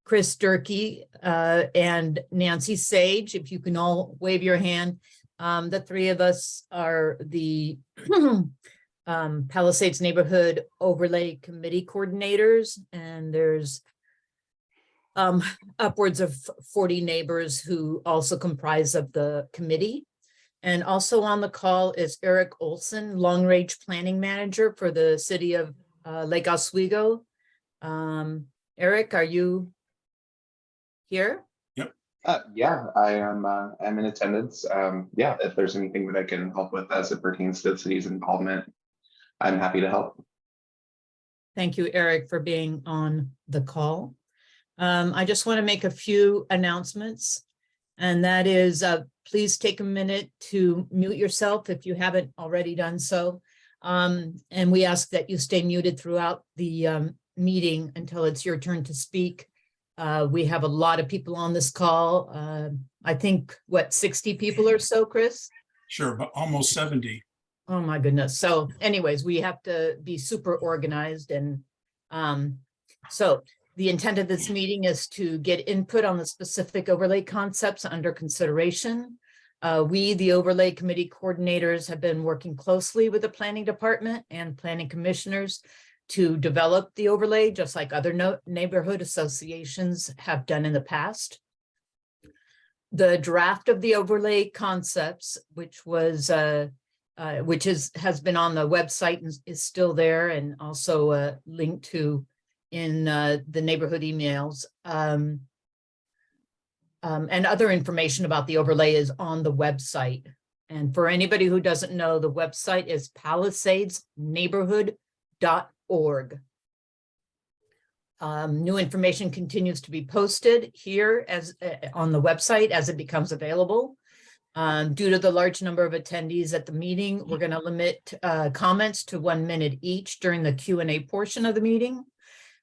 Chris Durkee and Nancy Sage. If you can all wave your hand. The three of us are the Palisades Neighborhood Overlay Committee coordinators, and there's upwards of 40 neighbors who also comprise of the committee. And also on the call is Eric Olson, Long Range Planning Manager for the city of Lake Oswego. Eric, are you here? Yep. Yeah, I am. I'm in attendance. Yeah, if there's anything that I can help with as it pertains to the city's involvement, I'm happy to help. Thank you, Eric, for being on the call. I just want to make a few announcements, and that is please take a minute to mute yourself if you haven't already done so. And we ask that you stay muted throughout the meeting until it's your turn to speak. We have a lot of people on this call. I think, what, 60 people or so, Chris? Sure, but almost 70. Oh my goodness. So anyways, we have to be super organized. And so the intent of this meeting is to get input on the specific overlay concepts under consideration. We, the overlay committee coordinators, have been working closely with the planning department and planning commissioners to develop the overlay, just like other neighborhood associations have done in the past. The draft of the overlay concepts, which was has been on the website and is still there, and also linked to in the neighborhood emails, and other information about the overlay is on the website. And for anybody who doesn't know, the website is palisadesneighborhood.org. New information continues to be posted here as on the website as it becomes available. Due to the large number of attendees at the meeting, we're going to limit comments to 1 minute each during the Q&A portion of the meeting.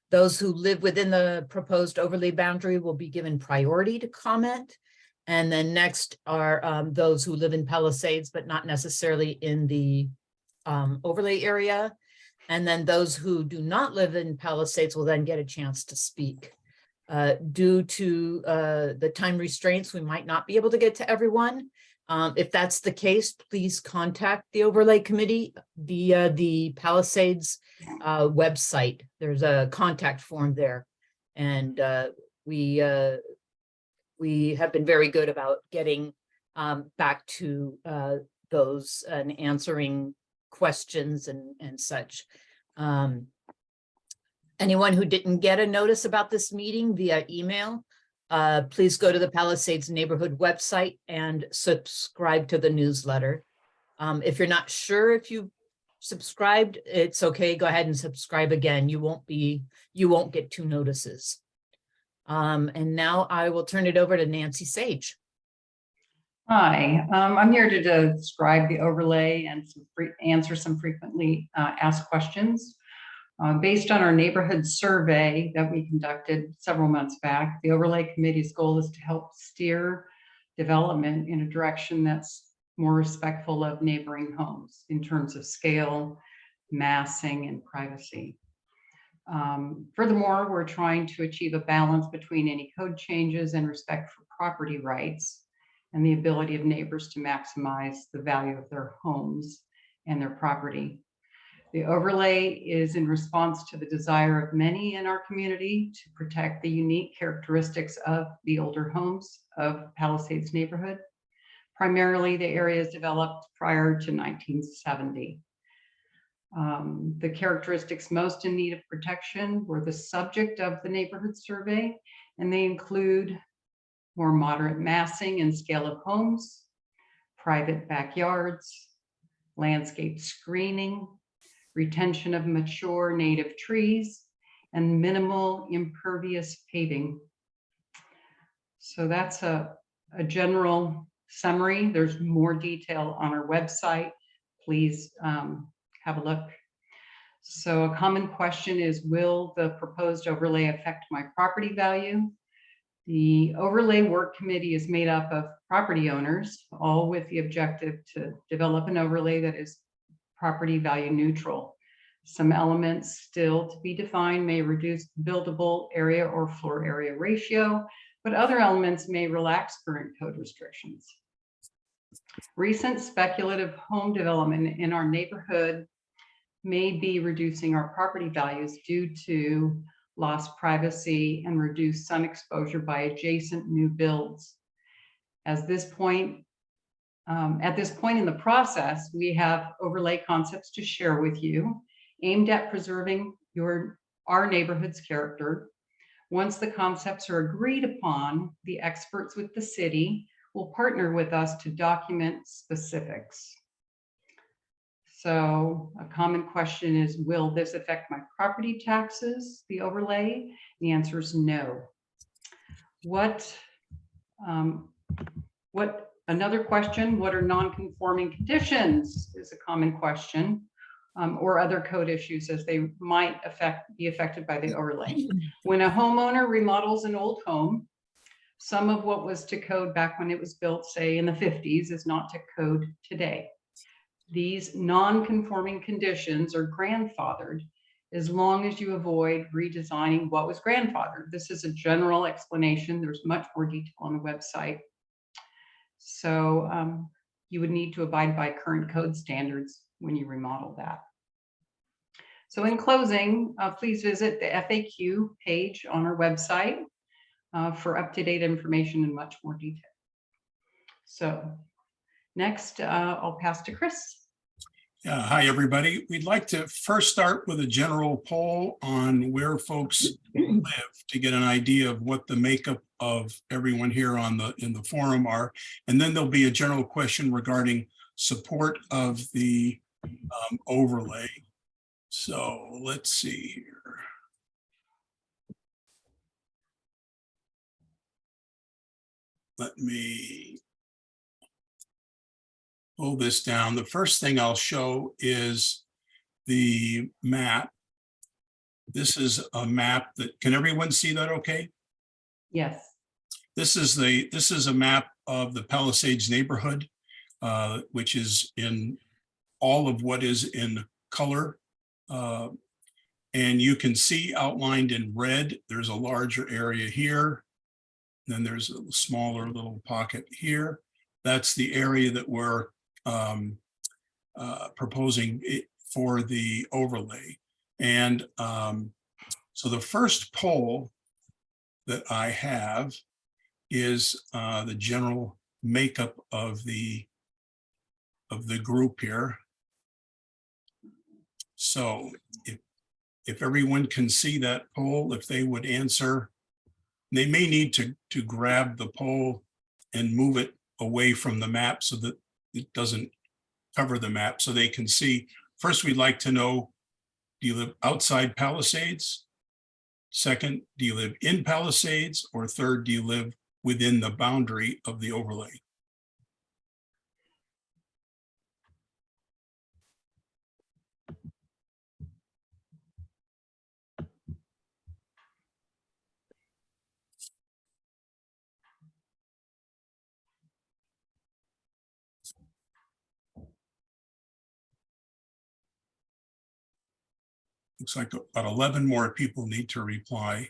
Those who live within the proposed overlay boundary will be given priority to comment. And then next are those who live in Palisades, but not necessarily in the overlay area. And then those who do not live in Palisades will then get a chance to speak. Due to the time restraints, we might not be able to get to everyone. If that's the case, please contact the overlay committee via the Palisades website. There's a contact form there. And we have been very good about getting back to those and answering questions and such. Anyone who didn't get a notice about this meeting via email, please go to the Palisades neighborhood website and subscribe to the newsletter. If you're not sure if you subscribed, it's okay. Go ahead and subscribe again. You won't get 2 notices. And now I will turn it over to Nancy Sage. Hi, I'm here to describe the overlay and answer some frequently asked questions. Based on our neighborhood survey that we conducted several months back, the overlay committee's goal is to help steer development in a direction that's more respectful of neighboring homes in terms of scale, massing, and privacy. Furthermore, we're trying to achieve a balance between any code changes and respect for property rights and the ability of neighbors to maximize the value of their homes and their property. The overlay is in response to the desire of many in our community to protect the unique characteristics of the older homes of Palisades neighborhood, primarily the areas developed prior to 1970. The characteristics most in need of protection were the subject of the neighborhood survey, and they include more moderate massing and scale of homes, private backyards, landscape screening, retention of mature native trees, and minimal impervious paving. So that's a general summary. There's more detail on our website. Please have a look. So a common question is, will the proposed overlay affect my property value? The overlay work committee is made up of property owners, all with the objective to develop an overlay that is property value neutral. Some elements still to be defined may reduce buildable area or floor area ratio, but other elements may relax current code restrictions. Recent speculative home development in our neighborhood may be reducing our property values due to lost privacy and reduced sun exposure by adjacent new builds. At this point in the process, we have overlay concepts to share with you aimed at preserving our neighborhood's character. Once the concepts are agreed upon, the experts with the city will partner with us to document specifics. So a common question is, will this affect my property taxes, the overlay? The answer is no. Another question, what are non-conforming conditions is a common question, or other code issues as they might be affected by the overlay. When a homeowner remodels an old home, some of what was to code back when it was built, say in the 50s, is not to code today. These non-conforming conditions are grandfathered as long as you avoid redesigning what was grandfathered. This is a general explanation. There's much more detail on the website. So you would need to abide by current code standards when you remodel that. So in closing, please visit the FAQ page on our website for up-to-date information and much more detail. So next, I'll pass to Chris. Hi, everybody. We'd like to first start with a general poll on where folks live to get an idea of what the makeup of everyone here in the forum are. And then there'll be a general question regarding support of the overlay. So let's see here. Let me pull this down. The first thing I'll show is the map. This is a map that, can everyone see that okay? Yes. This is a map of the Palisades neighborhood, which is in all of what is in color. And you can see outlined in red, there's a larger area here. Then there's a smaller little pocket here. That's the area that we're proposing for the overlay. And so the first poll that I have is the general makeup of the group here. So if everyone can see that poll, if they would answer, they may need to grab the poll and move it away from the map so that it doesn't cover the map so they can see. First, we'd like to know, do you live outside Palisades? Second, do you live in Palisades? Or third, do you live within the boundary of the overlay? Looks like about 11 more people need to reply.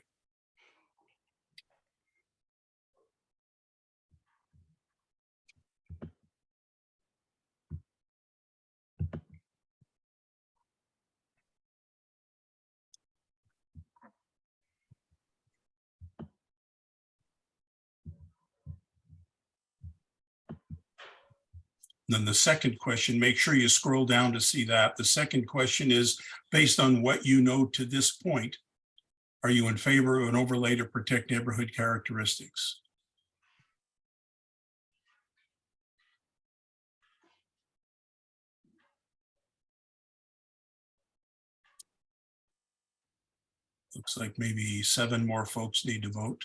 Then the second question, make sure you scroll down to see that. The second question is, based on what you know to this point, are you in favor of an overlay to protect neighborhood characteristics? Looks like maybe 7 more folks need to vote.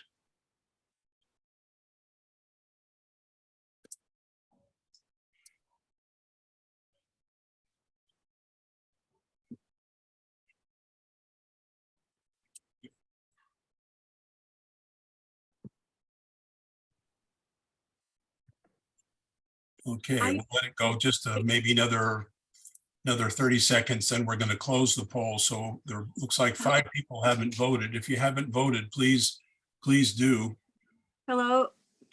Okay, we'll let it go just maybe another another 30 seconds, then we're going to close the poll. So there looks like 5 people haven't voted. If you haven't voted, please do. Hello.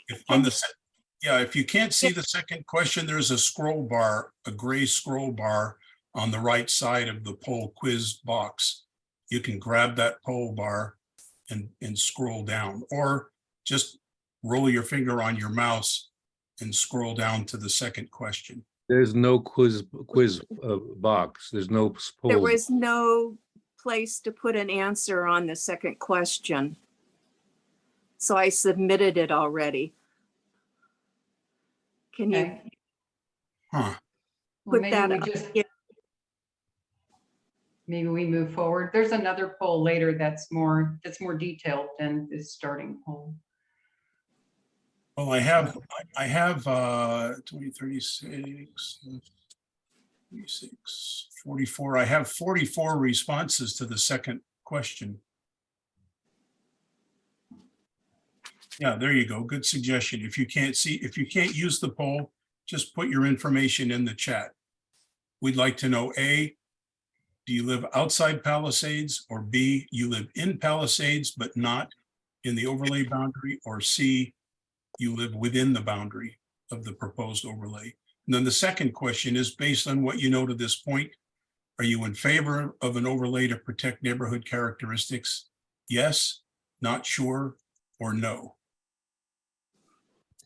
If on the, yeah, if you can't see the second question, there's a scroll bar, a gray scroll bar on the right side of the poll quiz box. You can grab that poll bar and scroll down, or just roll your finger on your mouse and scroll down to the second question. There's no quiz box. There's no There poll. was no place to put an answer on the second question. So I submitted it already. Can you Okay. Huh. Well, put that up? Yeah. Maybe we move forward. There's another poll later that's more detailed than this starting poll. Well, I have 20, 36, 36, 44. I have 44 responses to the second question. Yeah, there you go. Good suggestion. If you can't use the poll, just put your information in the chat. We'd like to know, A, do you live outside Palisades? Or B, you live in Palisades, but not in the overlay boundary? Or C, you live within the boundary of the proposed overlay? And then the second question is, based on what you know to this point, are you in favor of an overlay to protect neighborhood characteristics? Yes, not sure, or no?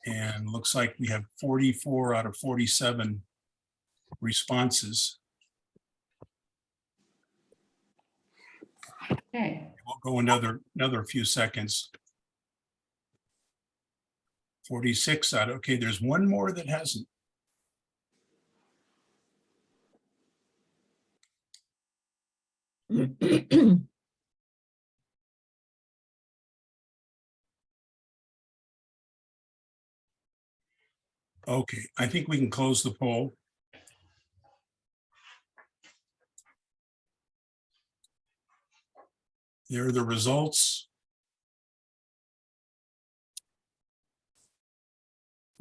And looks like we have 44 out of 47 responses. Okay. We'll go another few seconds. 46 out. Okay, there's one more that hasn't. Okay, I think we can close the poll. There are the results.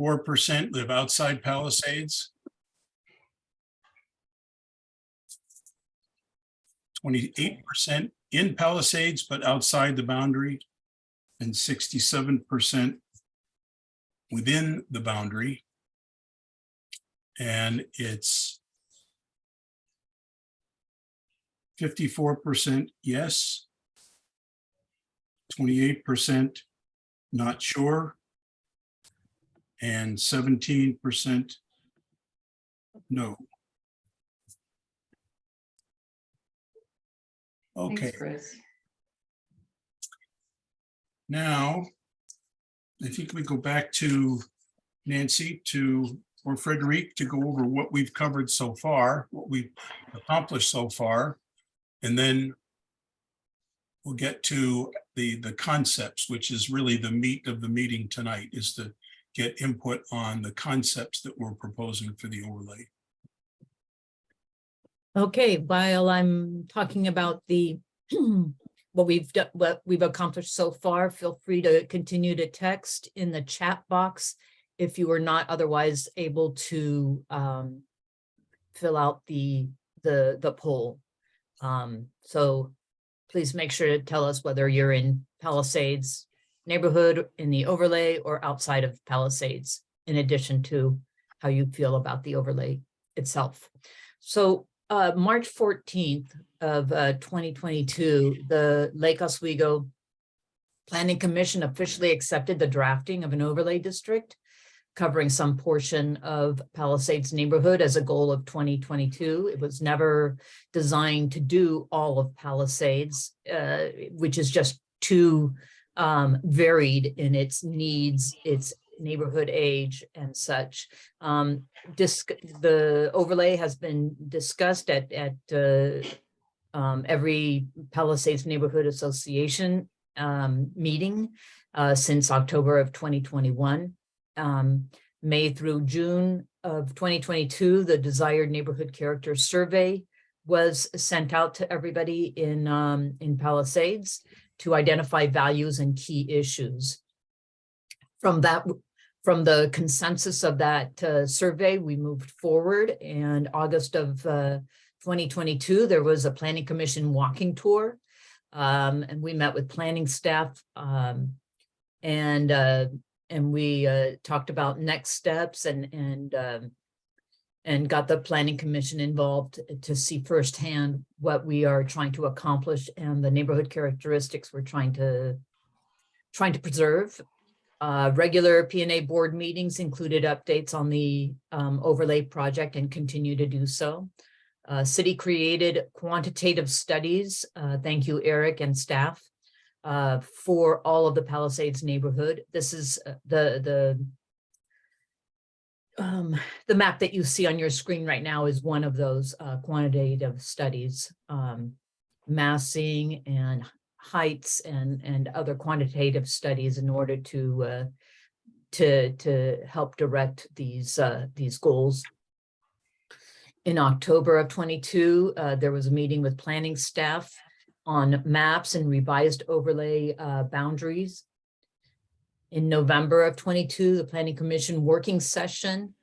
4% live outside Palisades. 28% in Palisades, but outside the boundary, and 67% within the boundary. And it's 54% yes, 28% not sure, and 17% no. Okay, Thanks, Chris. now I think we go back to Nancy or Frederic to go over what we've covered so far, what we've accomplished so far, and then we'll get to the concepts, which is really the meat of the meeting tonight, is to get input on the concepts that we're proposing for the overlay. Okay, while I'm talking about the what we've accomplished so far, feel free to continue to text in the chat box if you were not otherwise able to fill out the poll. So please make sure to tell us whether you're in Palisades neighborhood, in the overlay, or outside of Palisades, in addition to how you feel about the overlay itself. So March 14th of 2022, the Lake Oswego Planning Commission officially accepted the drafting of an overlay district covering some portion of Palisades neighborhood as a goal of 2022. It was never designed to do all of Palisades, which is just too varied in its needs, its neighborhood age and such. The overlay has been discussed at every Palisades Neighborhood Association meeting since October of 2021. May through June of 2022, the Desired Neighborhood Character Survey was sent out to everybody in Palisades to identify values and key issues. From from the consensus of that survey, we moved forward. And August of 2022, there was a planning commission walking tour. And we met with planning staff and we talked about next steps and got the planning commission involved to see firsthand what we are trying to accomplish and the neighborhood characteristics we're trying to preserve. Regular P&A board meetings included updates on the overlay project and continue to do so. City created quantitative studies. Thank you, Eric and staff, for all of the Palisades neighborhood. This is the map that you see on your screen right now is one of those quantitative studies, massing and heights and other quantitative studies in order to help direct these goals. In October of 22, there was a meeting with planning staff on maps and revised overlay boundaries. In November of 22, the Planning Commission working session.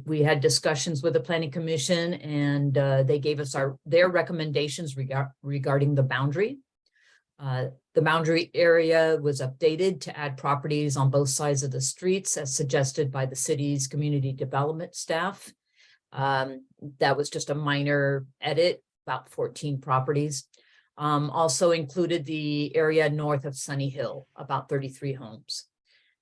We had discussions with the Planning Commission and they gave us their recommendations regarding the boundary. The boundary area was updated to add properties on both sides of the streets as suggested by the city's community development staff. That was just a minor edit, about 14 properties. Also included the area north of Sunny Hill, about 33 homes.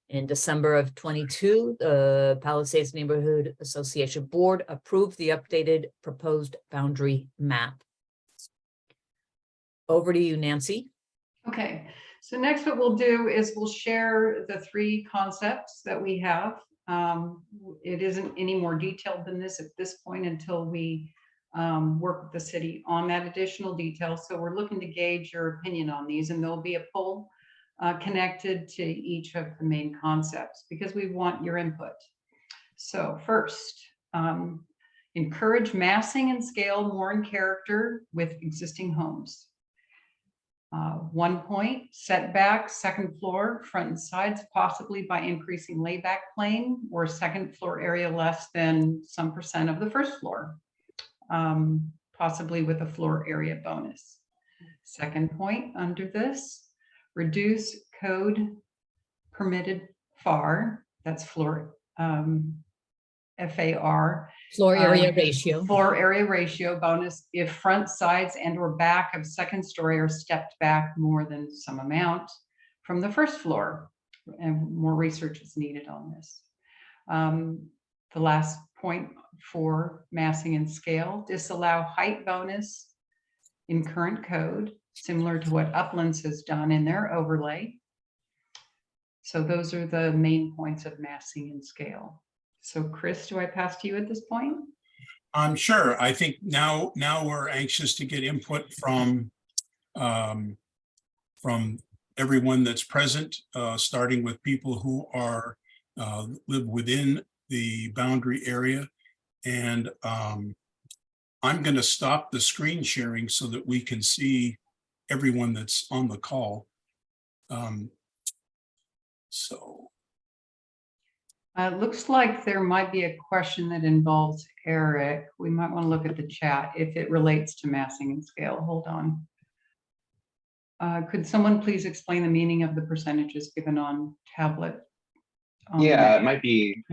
In December of 22, the Palisades Neighborhood Association Board approved the updated proposed boundary map. Over to you, Nancy. Okay, so next what we'll do is we'll share the 3 concepts that we have. It isn't any more detailed than this at this point until we work with the city on that additional detail. So we're looking to gauge your opinion on these, and there'll be a poll connected to each of the main concepts because we want your input. So first, encourage massing and scale more in character with existing homes. 1 point, setback, second floor, front and sides, possibly by increasing layback plane or second floor area less than some % of the first floor, possibly with a floor area bonus. Second point under this, reduce code permitted FAR, that's floor, FAR. Floor area ratio. Floor area ratio bonus if front, sides, and or back of second story are stepped back more than some amount from the first floor. And more research is needed on this. The last point for massing and scale, disallow height bonus in current code, similar to what Uplands has done in their overlay. So those are the main points of massing and scale. So Chris, do I pass to you at this point? I'm sure. I think now we're anxious to get input from everyone that's present, starting with people who are live within the boundary area. And I'm going to stop the screen sharing so that we can see everyone that's on the call. It looks like there might be a question that involves Eric. We might want to look at the chat if it relates to massing and scale. Hold on. Could someone please explain the meaning of the percentages given on tablet? Yeah, it might be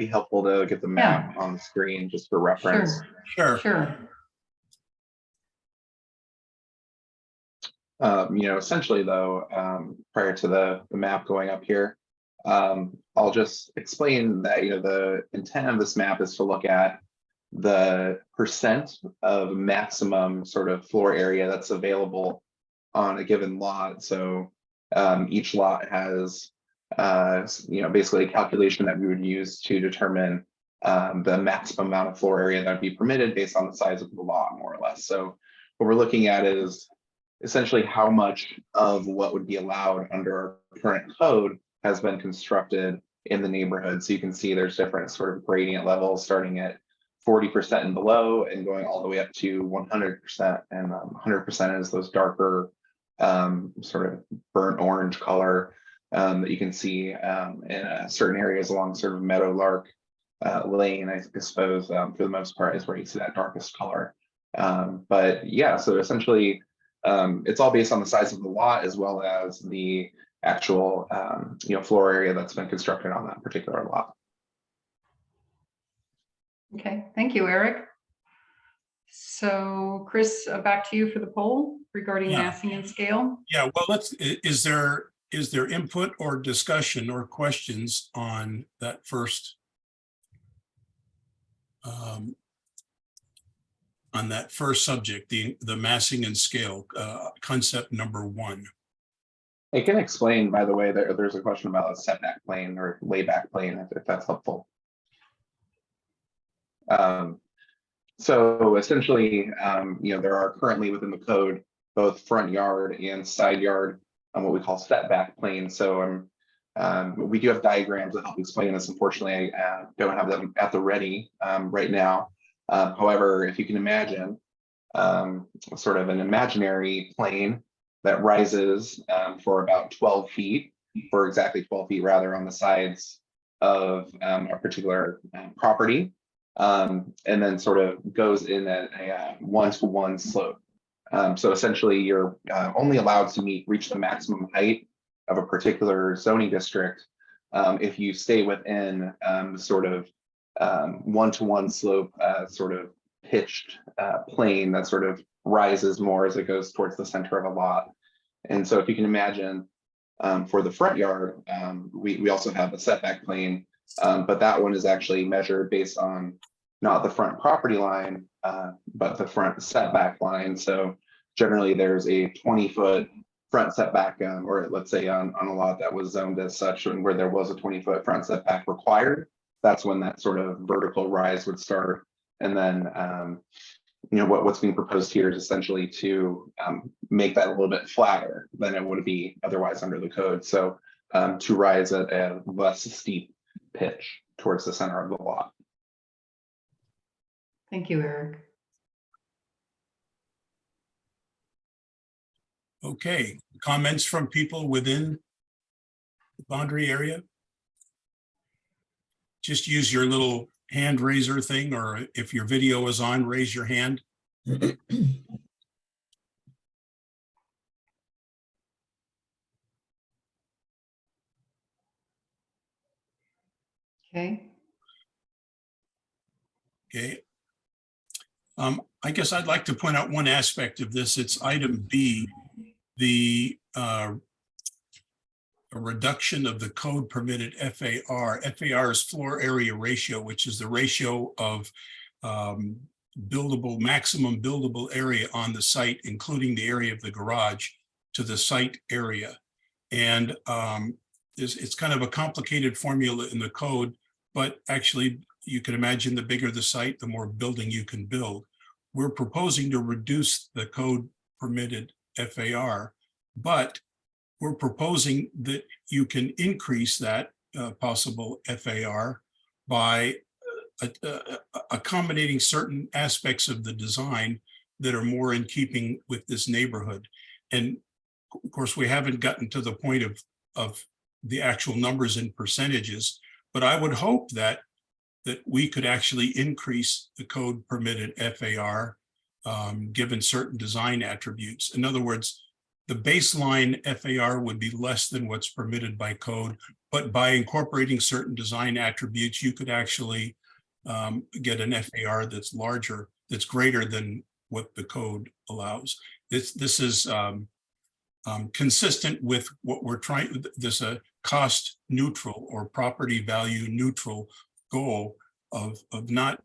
helpful to get the map on the screen just for reference. Sure. Essentially though, prior to the map going up here, I'll just explain that, the intent of this map is to look at the % of maximum sort of floor area that's available on a given lot. So each lot has, basically a calculation that we would use to determine the maximum amount of floor area that would be permitted based on the size of the lot, more or less. So what we're looking at is essentially how much of what would be allowed under our current code has been constructed in the neighborhood. So you can see there's different sort of gradient levels starting at 40% and below and going all the way up to 100%. And 100% is those darker sort of burnt orange color. that you can see in certain areas along sort of Meadowlark Lane, I suppose, for the most part, is where you see that darkest color. But yeah, so essentially, it's all based on the size of the lot as well as the actual floor area that's been constructed on that particular lot. Okay, thank you, Eric. So Chris, back to you for the poll regarding Yeah. massing and scale. Yeah, well, is there input or discussion or questions on that first subject, the massing and scale, concept number 1? I can explain, by the way, there's a question about a setback plane or layback plane, if that's helpful. So essentially, there are currently within the code both front yard and side yard, what we call setback planes. So we do have diagrams that help explain this. Unfortunately, I don't have them at the ready right now. However, if you can imagine sort of an imaginary plane that rises for about 12 feet, for exactly 12 feet rather, on the sides of a particular property, and then sort of goes in at a one-to-one slope. So essentially, you're only allowed to reach the maximum height of a particular zoning district if you stay within sort of one-to-one slope, sort of pitched plane that sort of rises more as it goes towards the center of a lot. And so if you can imagine, for the front yard, we also have a setback plane, but that one is actually measured based on not the front property line, but the front setback line. So generally there's a 20-foot front setback, or let's say on a lot that was zoned as such, and where there was a 20-foot front setback required, that's when that sort of vertical rise would start. And then what's being proposed here is essentially to make that a little bit flatter than it would be otherwise under the code. So to rise at a less steep pitch towards the center of the lot. Thank you, Eric. Okay, comments from people within the boundary area? Just use your little hand raiser thing, or if your video is on, raise your hand. Okay. Okay. I guess I'd like to point out one aspect of this. It's item B, the a reduction of the code permitted FAR. FAR is floor area ratio, which is the ratio of maximum buildable area on the site, including the area of the garage, to the site area. And it's kind of a complicated formula in the code, but actually you can imagine the bigger the site, the more building you can build. We're proposing to reduce the code permitted FAR, but we're proposing that you can increase that possible FAR by accommodating certain aspects of the design that are more in keeping with this neighborhood. And of course, we haven't gotten to the point of the actual numbers and percentages, but I would hope that we could actually increase the code permitted FAR given certain design attributes. In other words, the baseline FAR would be less than what's permitted by code, but by incorporating certain design attributes, you could actually get an FAR that's larger, that's greater than what the code allows. This is consistent with what we're trying. There's a cost neutral or property value neutral goal of not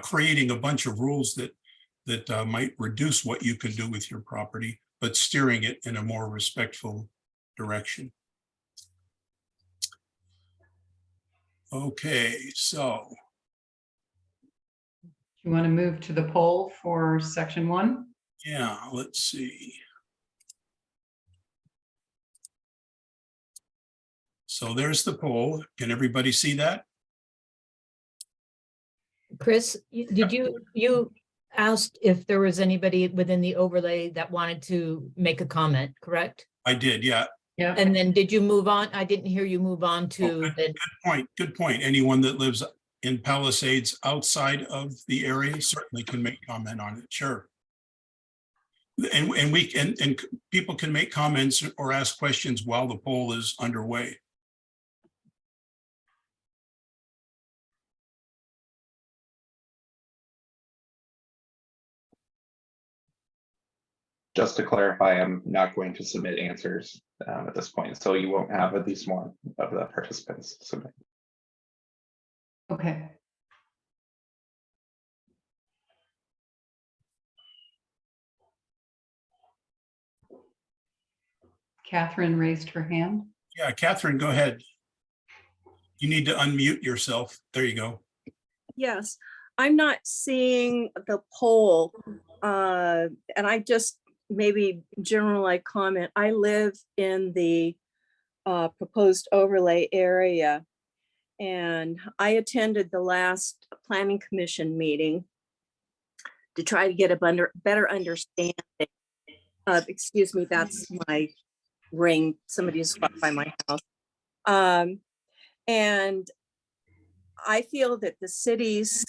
creating a bunch of rules that might reduce what you can do with your property, but steering it in a more respectful direction. Okay, so. You want to move to the poll for section 1? Yeah, let's see. So there's the poll. Can everybody see that? Chris, you asked if there was anybody within the overlay that wanted to make a comment, correct? I did, yeah. Yeah. And then did you move on? I didn't hear you move on to the, Good point. Anyone that lives in Palisades outside of the area certainly can make comment on it, sure. And people can make comments or ask questions while the poll is underway. Just to clarify, I'm not going to submit answers at this point, so you won't have at least one of the participants submit. Okay. Catherine raised her hand. Yeah, Catherine, go ahead. You need to unmute yourself. There you go. Yes, I'm not seeing the poll. And I just maybe general comment. I live in the proposed overlay area. And I attended the last planning commission meeting to try to get a better understanding of, excuse me, that's my ring. Somebody just walked by my house. And I feel that the city's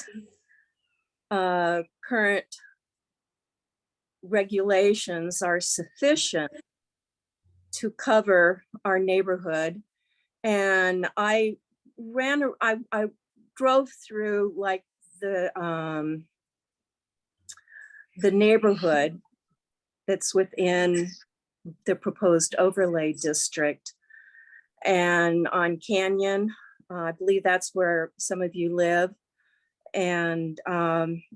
current regulations are sufficient to cover our neighborhood. And I drove through like the neighborhood that's within the proposed overlay district. And on Canyon, I believe that's where some of you live, and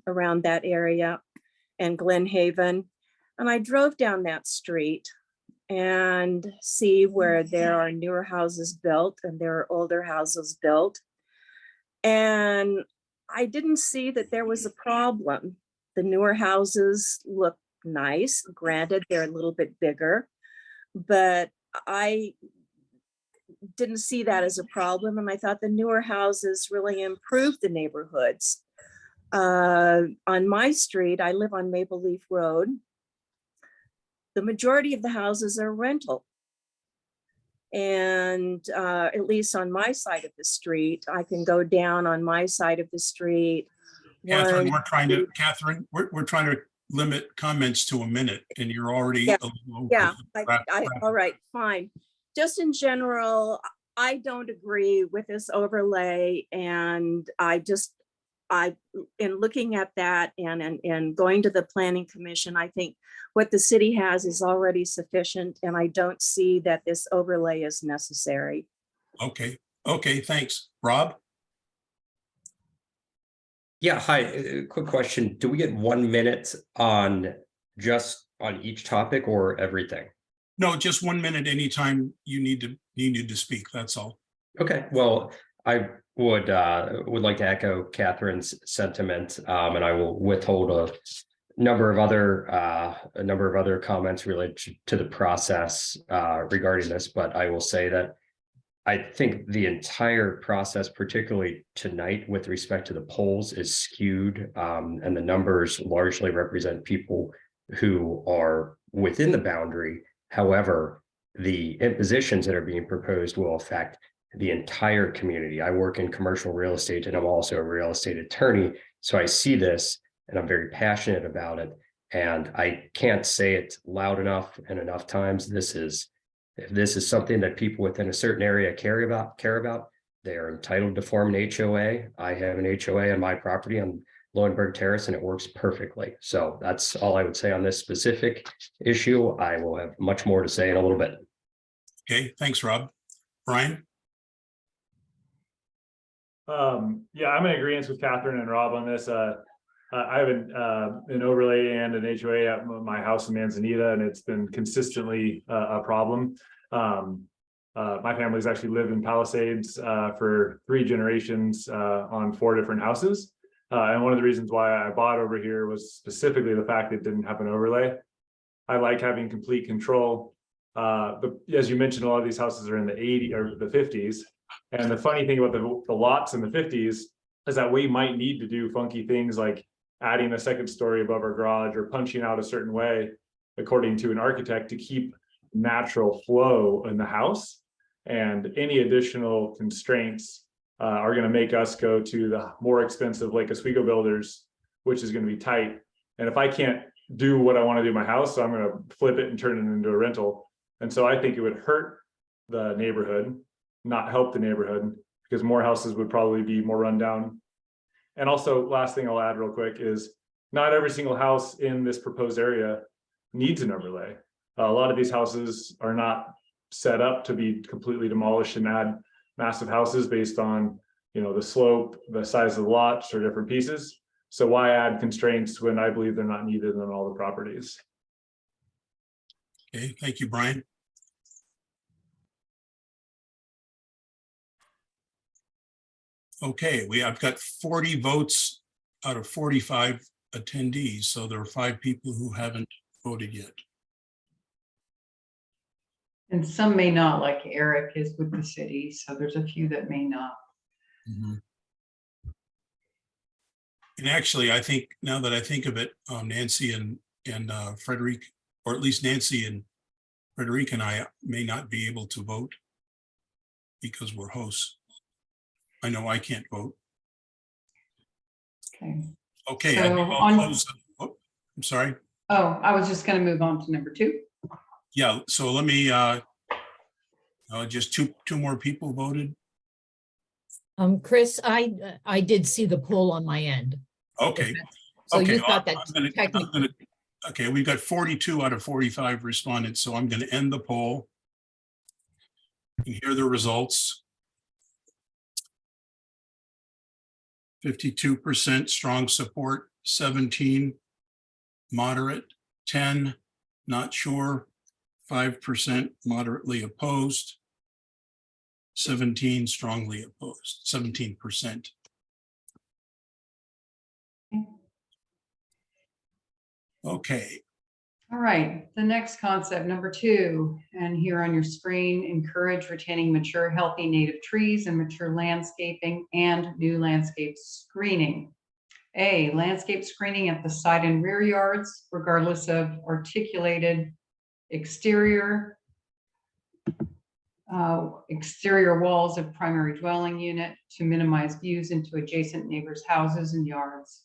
around that area, and Glen Haven. And I drove down that street and see where there are newer houses built and there are older houses built. And I didn't see that there was a problem. The newer houses look nice. Granted, they're a little bit bigger, but I didn't see that as a problem. And I thought the newer houses really improved the neighborhoods. On my street, I live on Maple Leaf Road. The majority of the houses are rental. And at least on my side of the street, I can go down on my side of the street. Catherine, we're trying to limit comments to a minute, and you're already Yeah. a little over. Yeah, all right, fine. Just in general, I don't agree with this overlay, and in looking at that and going to the planning commission, I think what the city has is already sufficient, and I don't see that this overlay is necessary. Okay, thanks. Rob? Yeah, hi, quick question. Do we get 1 minute on each topic or everything? No, just 1 minute anytime you need to speak, that's all. Okay, well, I would like to echo Catherine's sentiment, and I will withhold a number of other comments related to the process regarding this, but I will say that I think the entire process, particularly tonight with respect to the polls, is skewed, and the numbers largely represent people who are within the boundary. However, the impositions that are being proposed will affect the entire community. I work in commercial real estate, and I'm also a real estate attorney. So I see this and I'm very passionate about it. And I can't say it loud enough and enough times. If this is something that people within a certain area care about, they are entitled to form an HOA. I have an HOA on my property on Lowenberg Terrace, and it works perfectly. So that's all I would say on this specific issue. I will have much more to say in a little bit. Okay, thanks, Rob. Brian? Yeah, I'm in agreement with Catherine and Rob on this. I have an overlay and an HOA at my house in Manzanita, and it's been consistently a problem. My family's actually lived in Palisades for 3 generations on 4 different houses. And one of the reasons why I bought over here was specifically the fact that it didn't have an overlay. I like having complete control. But as you mentioned, a lot of these houses are in the 80s or the 50s. And the funny thing about the lots in the 50s is that we might need to do funky things like adding a second story above our garage or punching out a certain way, according to an architect, to keep natural flow in the house. And any additional constraints are going to make us go to the more expensive Lake Oswego builders, which is going to be tight. And if I can't do what I want to do in my house, so I'm going to flip it and turn it into a rental. And so I think it would hurt the neighborhood, not help the neighborhood, because more houses would probably be more rundown. And also, last thing I'll add real quick is not every single house in this proposed area needs an overlay. A lot of these houses are not set up to be completely demolished and add massive houses based on, the slope, the size of the lots, or different pieces. So why add constraints when I believe they're not needed on all the properties? Okay, thank you, Brian. Okay, I've got 40 votes out of 45 attendees, so there are 5 people who haven't voted yet. And some may not, like Eric is with the city, so there's a few that may not. Mhm. And actually, I think now that I think of it, Nancy and Frederic, or at least Nancy and Frederic and I may not be able to vote because we're hosts. I know I can't vote. Okay. Okay, So I think I'll on- close. Oh, I'm sorry. Oh, I was just going to move on to number 2. Yeah, so let me, just two more people voted. Chris, I did see the poll on my end. Okay. So Okay, you thought I'm that gonna- technically, Okay, we've got 42 out of 45 respondents, so I'm gonna end the poll. And here are the results. 52% strong support, 17 moderate, 10 not sure, 5% moderately opposed, 17 strongly opposed, 17%. Okay, All right, the next concept, number 2, and here on your screen, encourage retaining mature, healthy native trees and mature landscaping and new landscape screening. A, landscape screening at the side and rear yards, regardless of articulated exterior walls of primary dwelling unit to minimize views into adjacent neighbors' houses and yards.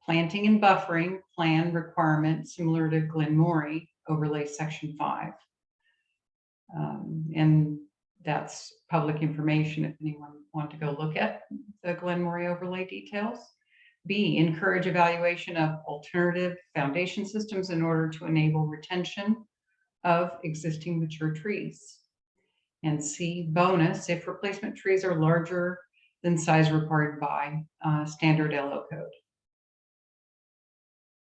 Planting and buffering plan requirement similar to Glenmorey overlay section 5. And that's public information if anyone want to go look at the Glenmorey overlay details. B, encourage evaluation of alternative foundation systems in order to enable retention of existing mature trees. And C, bonus if replacement trees are larger than size required by standard LO code.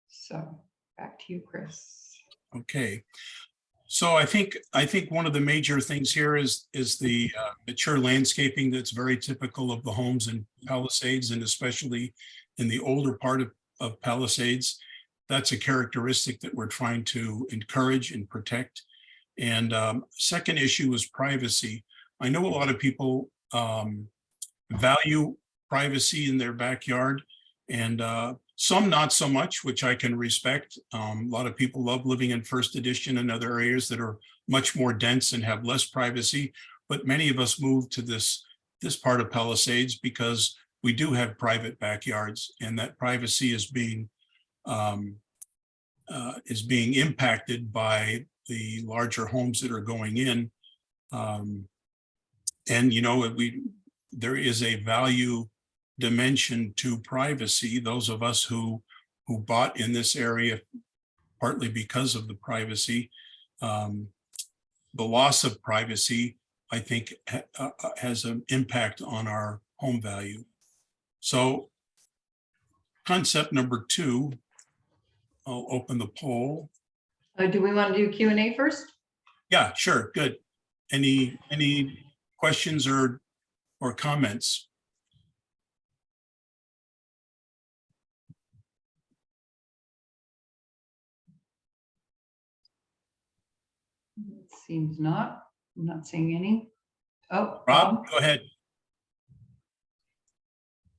So back to you, Chris. okay. So I think one of the major things here is the mature landscaping that's very typical of the homes in Palisades, and especially in the older part of Palisades. That's a characteristic that we're trying to encourage and protect. And second issue is privacy. I know a lot of people value privacy in their backyard, and some not so much, which I can respect. A lot of people love living in First Edition and other areas that are much more dense and have less privacy. But many of us move to this part of Palisades because we do have private backyards, and that privacy is being impacted by the larger homes that are going in. And there is a value dimension to privacy. Those of us who bought in this area partly because of the privacy, the loss of privacy, I think, has an impact on our home value. So concept number 2, I'll open the poll. Do we want to do Q&A first? Yeah, sure, good. Any questions or comments? It seems not. I'm not seeing any. Oh, Rob, go ahead.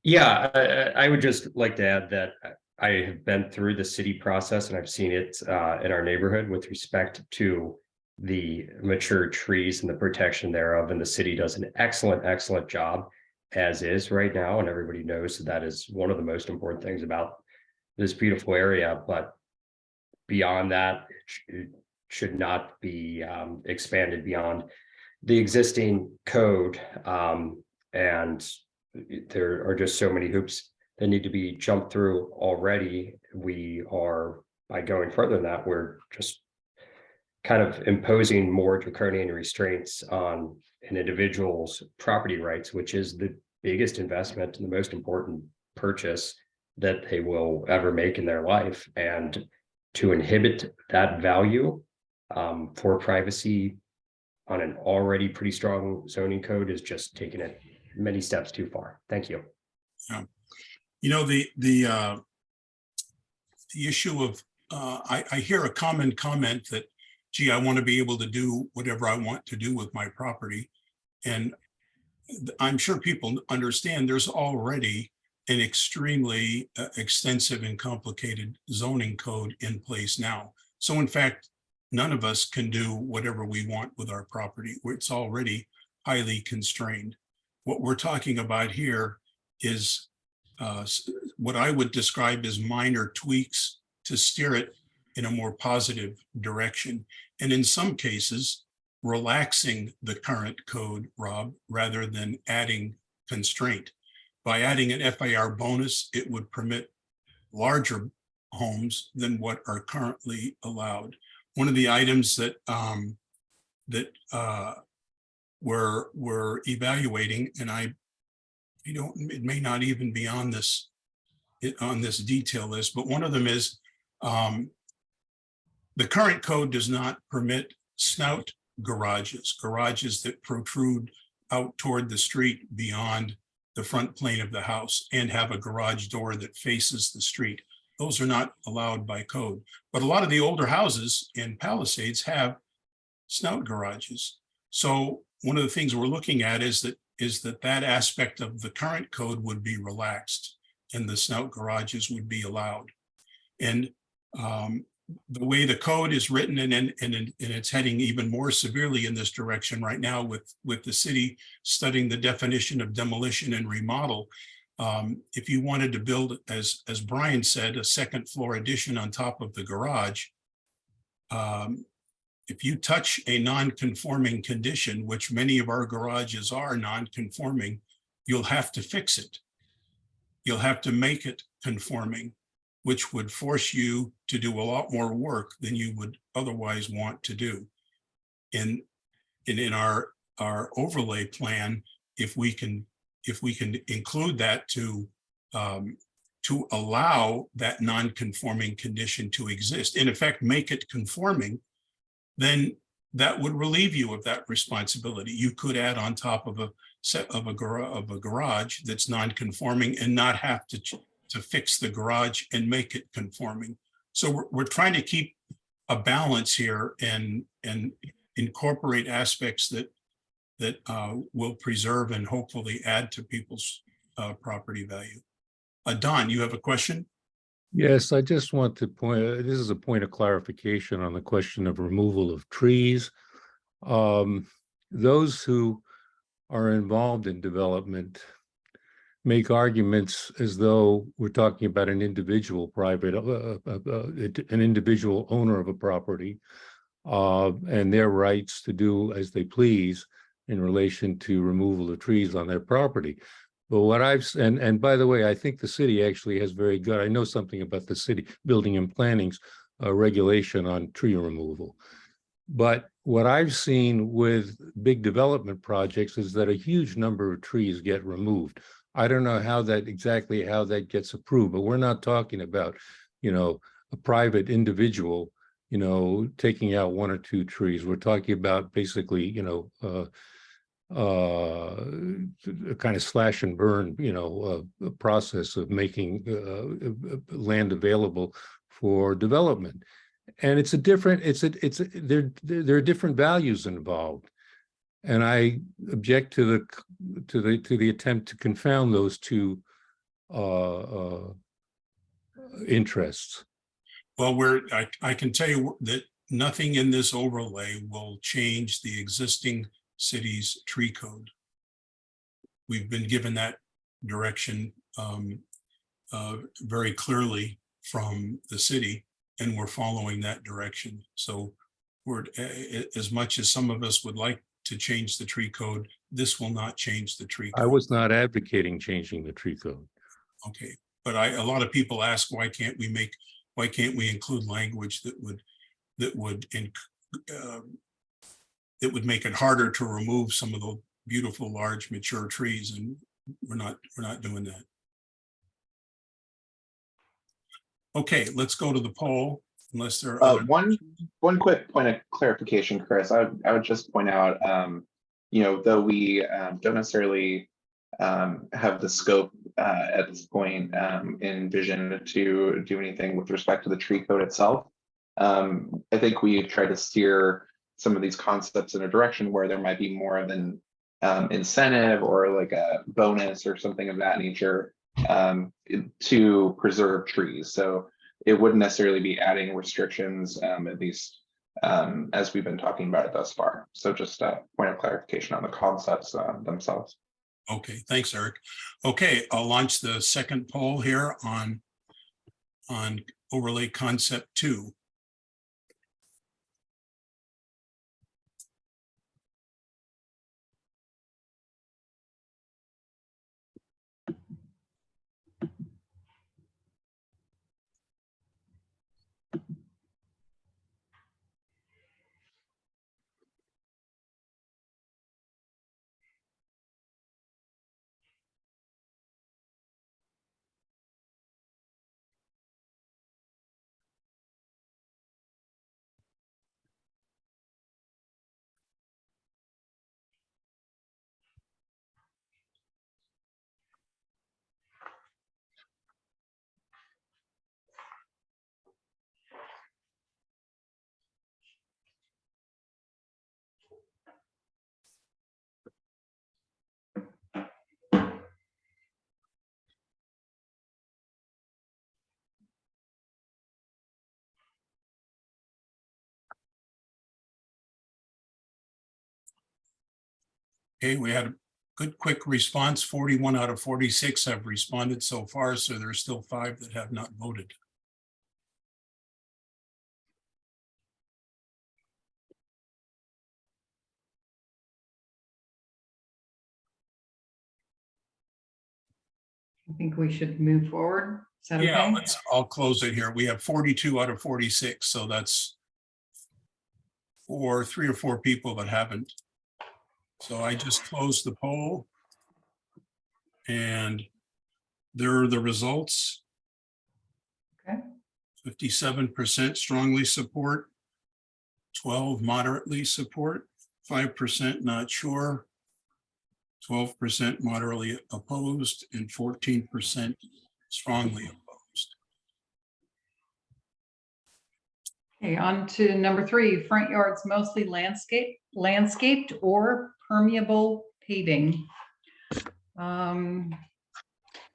Yeah, I would just like to add that I have been through the city process and I've seen it in our neighborhood with respect to the mature trees and the protection thereof, and the city does an excellent job as is right now, and everybody knows that is one of the most important things about this beautiful area. But beyond that, it should not be expanded beyond the existing code. And there are just so many hoops that need to be jumped through already. We are, by going further than that, we're just kind of imposing more draconian restraints on an individual's property rights, which is the biggest investment and the most important purchase that they will ever make in their life. And to inhibit that value for privacy on an already pretty strong zoning code is just taking it many steps too far. Thank you. You know, the issue of I hear a common comment that, gee, I want to be able to do whatever I want to do with my property. And I'm sure people understand there's already an extremely extensive and complicated zoning code in place now. So in fact, none of us can do whatever we want with our property. It's already highly constrained. What we're talking about here is what I would describe as minor tweaks to steer it in a more positive direction. And in some cases, relaxing the current code, Rob, rather than adding constraint. By adding an FAR bonus, it would permit larger homes than what are currently allowed. One of the items that we're evaluating, and it may not even be on this detail list, but one of them is the current code does not permit snout garages that protrude out toward the street beyond the front plane of the house and have a garage door that faces the street. Those are not allowed by code. But a lot of the older houses in Palisades have snout garages. So one of the things we're looking at is that aspect of the current code would be relaxed and the snout garages would be allowed. And the way the code is written, and it's heading even more severely in this direction right now with the city studying the definition of demolition and remodel. If you wanted to build, as Brian said, a second floor addition on top of the garage, if you touch a non-conforming condition, which many of our garages are non-conforming, you'll have to fix it. You'll have to make it conforming, which would force you to do a lot more work than you would otherwise want to do. And in our overlay plan, if we can include that to allow that non-conforming condition to exist, in effect, make it conforming, then that would relieve you of that responsibility. You could add on top of a garage that's non-conforming and not have to fix the garage and make it conforming. So we're trying to keep a balance here and incorporate aspects that will preserve and hopefully add to people's property value. Don, you have a question? Yes, I just want to this is a point of clarification on the question of removal of trees. Those who are involved in development make arguments as though we're talking about an individual an individual owner of a property and their rights to do as they please in relation to removal of trees on their property. But what and by the way, I think the city actually has very good, I know something about the city building and planning's regulation on tree removal. But what I've seen with big development projects is that a huge number of trees get removed. I don't know how that gets approved, but we're not talking about, a private individual, taking out one or two trees. We're talking about basically, a kind of slash and burn, a process of making land available for development. And there are different values involved. And I object to the attempt to confound those two interests. Well, I can tell you that nothing in this overlay will change the existing city's tree code. We've been given that direction very clearly from the city, and we're following that direction. So we're, as much as some of us would like to change the tree code, this will not change the tree I code. was not advocating changing the tree code. Okay, but a lot of people ask, why can't we include language that would make it harder to remove some of the beautiful, large, mature trees, and we're not doing that. Okay, let's go to the poll, unless there are other. One quick point of clarification, Chris. I would just point out, though we don't necessarily have the scope at this point in vision to do anything with respect to the tree code itself. I think we try to steer some of these concepts in a direction where there might be more of an incentive or like a bonus or something of that nature to preserve trees. So it wouldn't necessarily be adding restrictions, at least as we've been talking about it thus far. So just a point of clarification on the concepts themselves. Okay, thanks, Eric. Okay, I'll launch the second poll here on overlay concept 2. Okay, we had a good quick response. 41 out of 46 have responded so far, so there's still 5 that have not voted. I think we should move forward. Is that Yeah, okay? I'll close it here. We have 42 out of 46, so that's 3 or 4 people that haven't. So I just closed the poll. And there are the results. Okay. 57% strongly support, 12 moderately support, 5% not sure, 12% moderately opposed, and 14% strongly opposed. Okay, on to number 3, front yards mostly landscaped or permeable paving.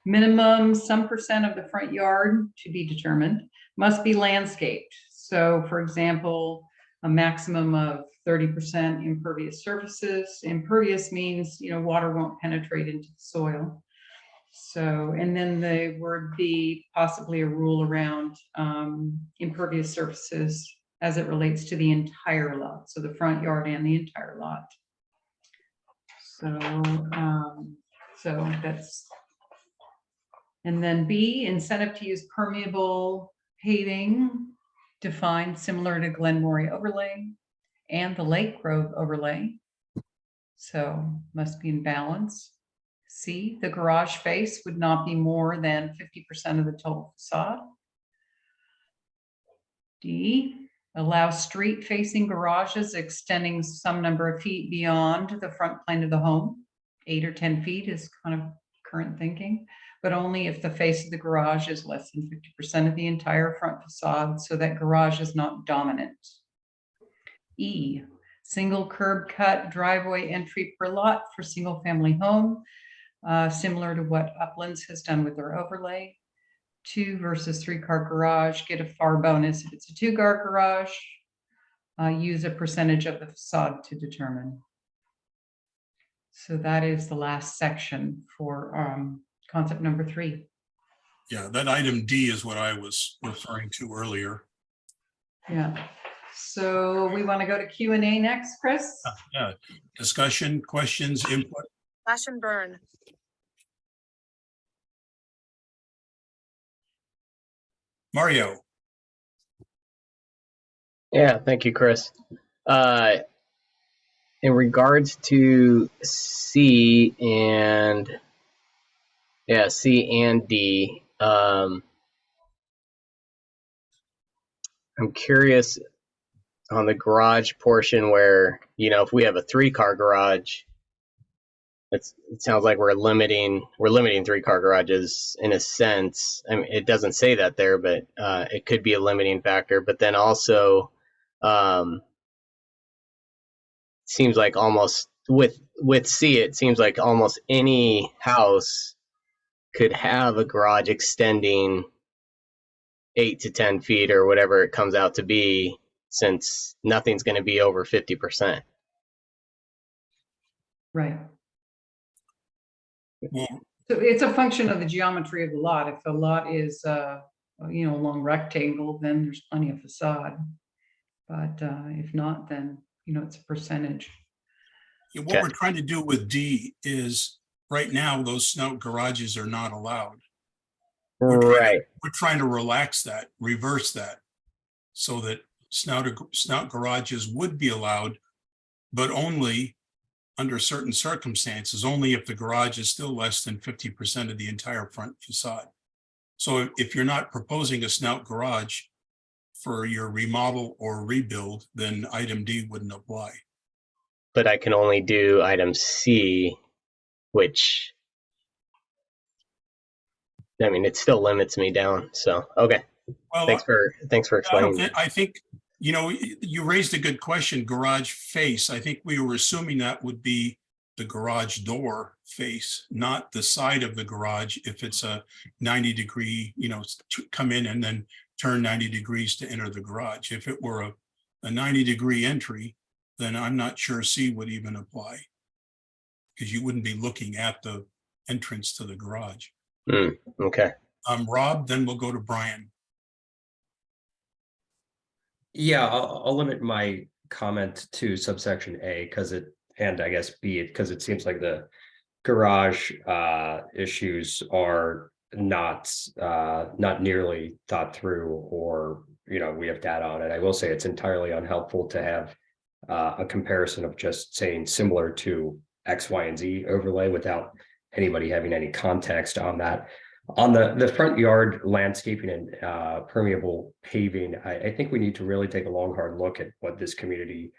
Minimum some percent of the front yard to be determined must be landscaped. So for example, a maximum of 30% impervious surfaces. Impervious means, water won't penetrate into the soil. So, and then there would be possibly a rule around impervious surfaces as it relates to the entire lot. So the front yard and the entire lot. So that's, and then B, incentive to use permeable paving defined similar to Glenmore overlay and the Lake Grove overlay. So must be in balance. C, the garage face would not be more than 50% of the total facade. D, allow street facing garages extending some number of feet beyond the front plane of the home. 8 or 10 feet is kind of current thinking, but only if the face of the garage is less than 50% of the entire front facade, so that garage is not dominant. E, single curb cut driveway entry per lot for single family home, similar to what Uplands has done with their overlay. 2 versus 3 car garage, get a far bonus if it's a 2-car garage. use a percentage of the facade to determine. So that is the last section for concept number 3. Yeah, that item D is what I was referring to earlier. Yeah. So we want to go to Q&A next, Chris? Yeah, discussion, questions, input. Slash and burn. Mario, Yeah, thank you, Chris. In regards to C and D, I'm curious on the garage portion where, if we have a 3-car garage, it sounds like we're limiting 3-car garages in a sense. I mean, it doesn't say that there, but it could be a limiting factor. But then also, seems like almost with C, it seems like almost any house could have a garage extending 8 to 10 feet or whatever it comes out to be, since nothing's going to be over 50%. Right. well, So it's a function of the geometry of the lot. If the lot is, a long rectangle, then there's plenty of facade. But if not, then, it's a percentage. what we're trying to do with D is right now, those snout garages are not allowed. Right. We're trying to relax that, reverse that, so that snout garages would be allowed, but only under certain circumstances, only if the garage is still less than 50% of the entire front facade. So if you're not proposing a snout garage for your remodel or rebuild, then item D wouldn't apply. But I can only do item C, which, I mean, it still limits me down. So, okay. Well, Thanks for explaining that. I think, you raised a good question, garage face. I think we were assuming that would be the garage door face, not the side of the garage. If it's a 90-degree, come in and then turn 90 degrees to enter the garage. If it were a 90-degree entry, then I'm not sure C would even apply, because you wouldn't be looking at the entrance to the garage. Okay. Rob, then we'll go to Brian. Yeah, I'll limit my comment to subsection A and I guess B, because it seems like the garage issues are not nearly thought through, or we have data on it. I will say it's entirely unhelpful to have a comparison of just saying similar to X, Y, and Z overlay without anybody having any context on that. On the front yard landscaping and permeable paving, I think we need to really take a long, hard look at what this community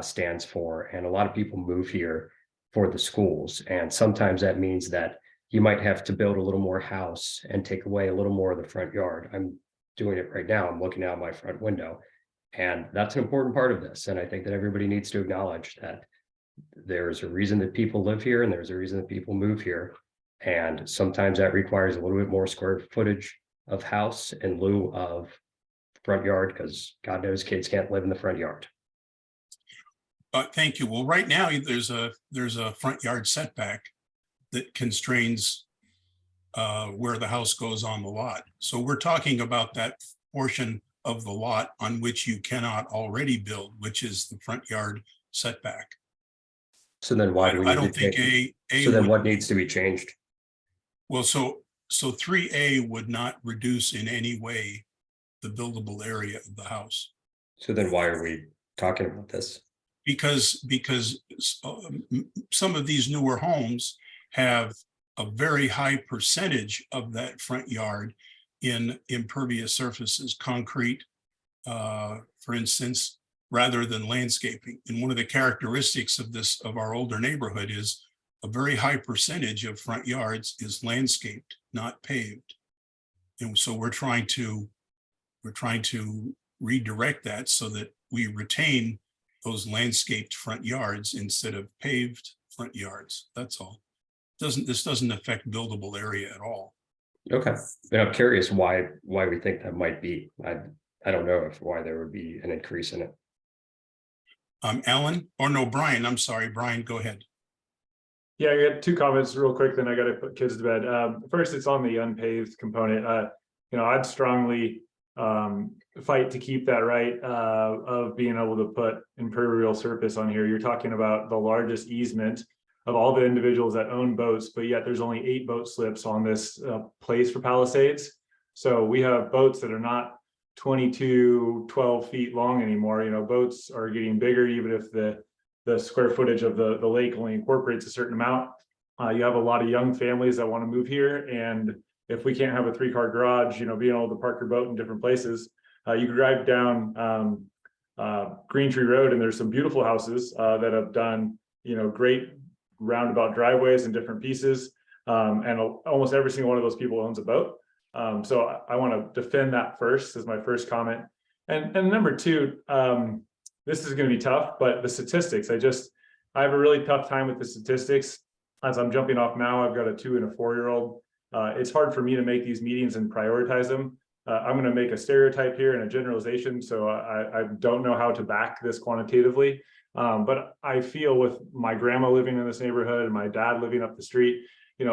stands for. And a lot of people move here for the schools. And sometimes that means that you might have to build a little more house and take away a little more of the front yard. I'm doing it right now. I'm looking out my front window. And that's an important part of this. And I think that everybody needs to acknowledge that there's a reason that people live here and there's a reason that people move here. And sometimes that requires a little bit more square footage of house in lieu of front yard, because God knows kids can't live in the front yard. Thank you. Well, right now there's a front yard setback that constrains where the house goes on the lot. So we're talking about that portion of the lot on which you cannot already build, which is the front yard setback. So then why do we I need don't to think change? A So then would- what needs to be changed? Well, so 3A would not reduce in any way the buildable area of the house. So then why are we talking about this? Because some of these newer homes have a very high percentage of that front yard in impervious surfaces, concrete, for instance, rather than landscaping. And one of the characteristics of our older neighborhood is a very high percentage of front yards is landscaped, not paved. And so we're trying to redirect that so that we retain those landscaped front yards instead of paved front yards. That's all. This doesn't affect buildable area at all. Okay, and I'm curious why we think that might be. I don't know why there would be an increase in it. Alan, or no, Brian, I'm sorry, Brian, go ahead. Yeah, I got two comments real quick, then I gotta put kids to bed. First, it's on the unpaved component. I'd strongly fight to keep that right of being able to put impermeable surface on here. You're talking about the largest easement of all the individuals that own boats, but yet there's only 8 boat slips on this place for Palisades. So we have boats that are not 12 feet long anymore. Boats are getting bigger, even if the square footage of the lake only incorporates a certain amount. You have a lot of young families that want to move here, and if we can't have a 3-car garage, being able to park your boat in different places, you can drive down Green Tree Road, and there's some beautiful houses that have done, great roundabout driveways in different pieces, and almost every single one of those people owns a boat. So I want to defend that first as my first comment, and number two. This is going to be tough, but the statistics, I have a really tough time with the statistics. As I'm jumping off now, I've got a 2 and a 4-year-old. It's hard for me to make these meetings and prioritize them. I'm going to make a stereotype here and a generalization, so I don't know how to back this quantitatively. But I feel with my grandma living in this neighborhood and my dad living up the street,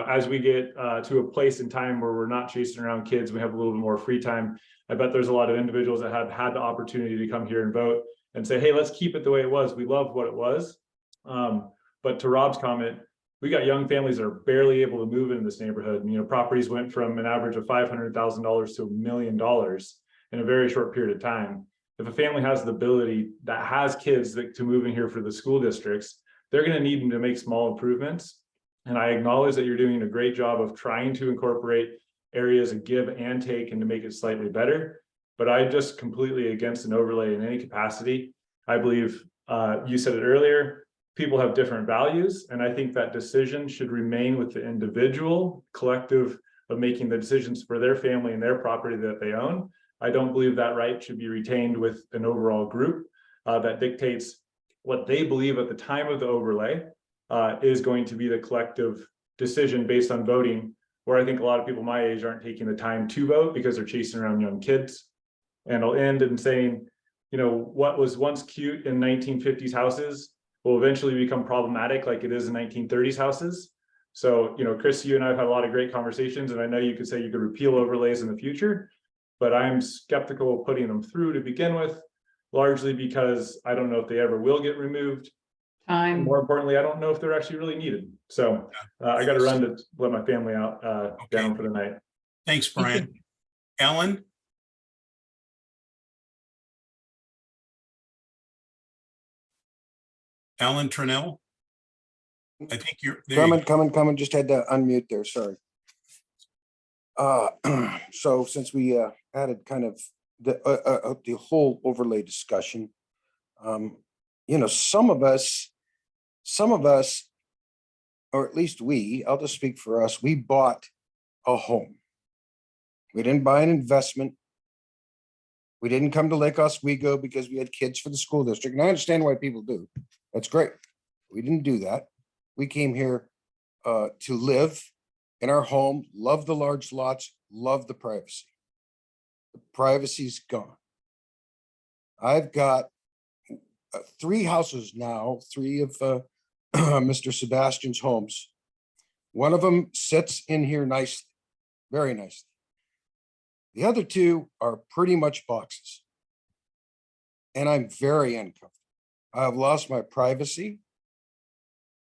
as we get to a place in time where we're not chasing around kids, we have a little bit more free time. I bet there's a lot of individuals that have had the opportunity to come here and vote and say, hey, let's keep it the way it was. We loved what it was. But to Rob's comment, we got young families that are barely able to move into this neighborhood. Properties went from an average of $500,000 to $1 million in a very short period of time. If a family has the ability that has kids to move in here for the school districts, they're going to need to make small improvements. And I acknowledge that you're doing a great job of trying to incorporate areas of give and take and to make it slightly better. But I'm just completely against an overlay in any capacity. I believe you said it earlier, people have different values. And I think that decision should remain with the individual collective of making the decisions for their family and their property that they own. I don't believe that right should be retained with an overall group that dictates what they believe at the time of the overlay is going to be the collective decision based on voting, where I think a lot of people my age aren't taking the time to vote because they're chasing around young kids. And I'll end in saying, what was once cute in 1950s houses will eventually become problematic like it is in 1930s houses. So, Chris, you and I have had a lot of great conversations, and I know you could say you could repeal overlays in the future, but I'm skeptical of putting them through to begin with, largely because I don't know if they ever will get removed. And more importantly, I don't know if they're actually really needed. So I got to run to let my family out down for the night. Thanks, Brian. Alan? Alan Trinnell? I think you're there. Coming, just had to unmute there, sorry. So since we added kind of the whole overlay discussion, some of us, or at least I'll just speak for us, we bought a home. We didn't buy an investment. We didn't come to Lake Oswego because we had kids for the school district. And I understand why people do. That's great. We didn't do that. We came here to live in our home, love the large lots, love the privacy. The privacy's gone. I've got 3 houses now, 3 of Mr. Sebastian's homes. One of them sits in here nicely, very nicely. The other 2 are pretty much boxes. And I'm very uncomfortable. I've lost my privacy.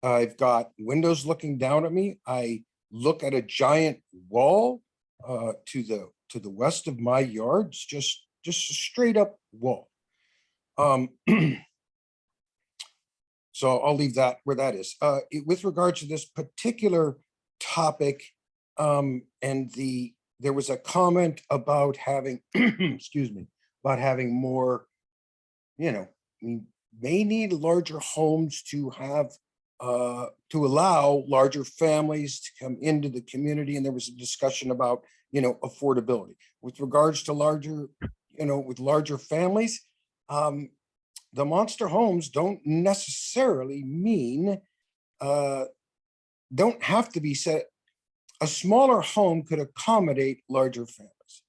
I've got windows looking down at me. I look at a giant wall to the west of my yard, just a straight up wall. So I'll leave that where that is. With regards to this particular topic, there was a comment about having, excuse me, about having more, we may need larger homes to have, to allow larger families to come into the community. And there was a discussion about, affordability. With regards to larger, with larger families, the monster homes don't necessarily mean, don't have to be set. A smaller home could accommodate larger families.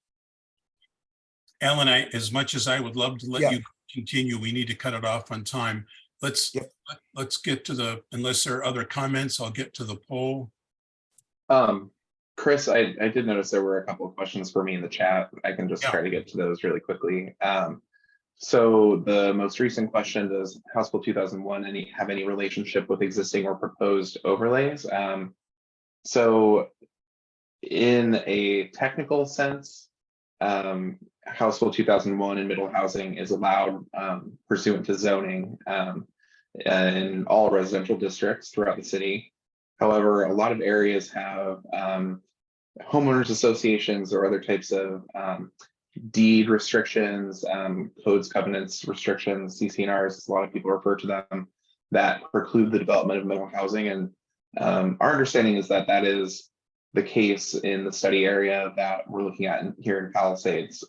Alan, as much as I would love to let you continue, we need to cut it off on time. let's, Yep. let's get to the, unless there are other comments, I'll get to the poll. Chris, I did notice there were a couple of questions for me in the chat. I can just Yeah. try to get to those really quickly. So the most recent question, does House Bill 2001 have any relationship with existing or proposed overlays? So in a technical sense, House Bill 2001 and middle housing is allowed pursuant to zoning in all residential districts throughout the city. However, a lot of areas have homeowners associations or other types of deed restrictions, codes, covenants, restrictions, CCNRs, as a lot of people refer to them, that preclude the development of middle housing. And our understanding is that that is the case in the study area that we're looking at here in Palisades.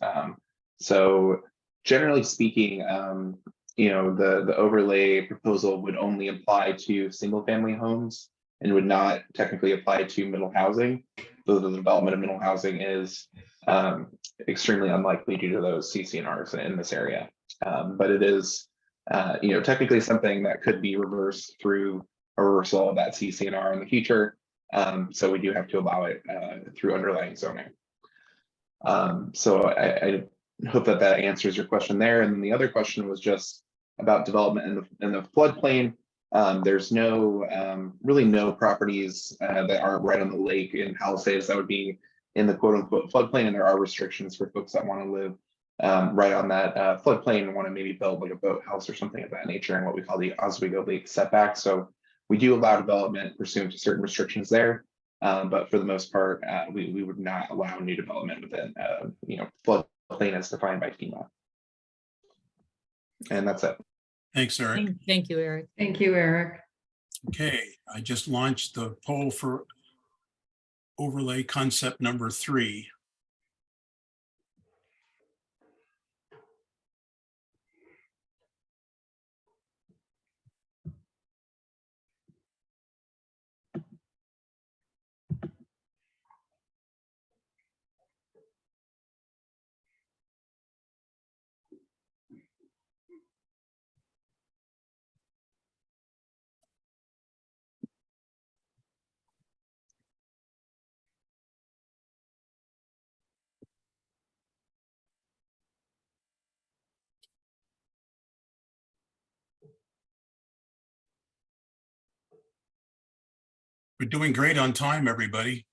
So generally speaking, you know, the overlay proposal would only apply to single family homes and would not technically apply to middle housing, though the development of middle housing is extremely unlikely due to those CCNRs in this area. But it is, you know, technically something that could be reversed through a reversal of that CCNR in the future. So we do have to allow it through underlying zoning. So I hope that that answers your question there. And then the other question was just about development in the floodplain. There's no really no properties that aren't right on the lake in Palisades that would be in the quote unquote floodplain, and there are restrictions for folks that want to live right on that floodplain and want to maybe build like a boathouse or something of that nature in what we call the Oswego Lake setback. So we do allow development pursuant to certain restrictions there, but for the most part, we would not allow new development within you know, floodplain as defined by FEMA. And that's it. Thanks, Eric. Thank you, Eric. Thank you, Eric. Okay, I just launched the poll for overlay concept number 3. We're doing great on time, everybody.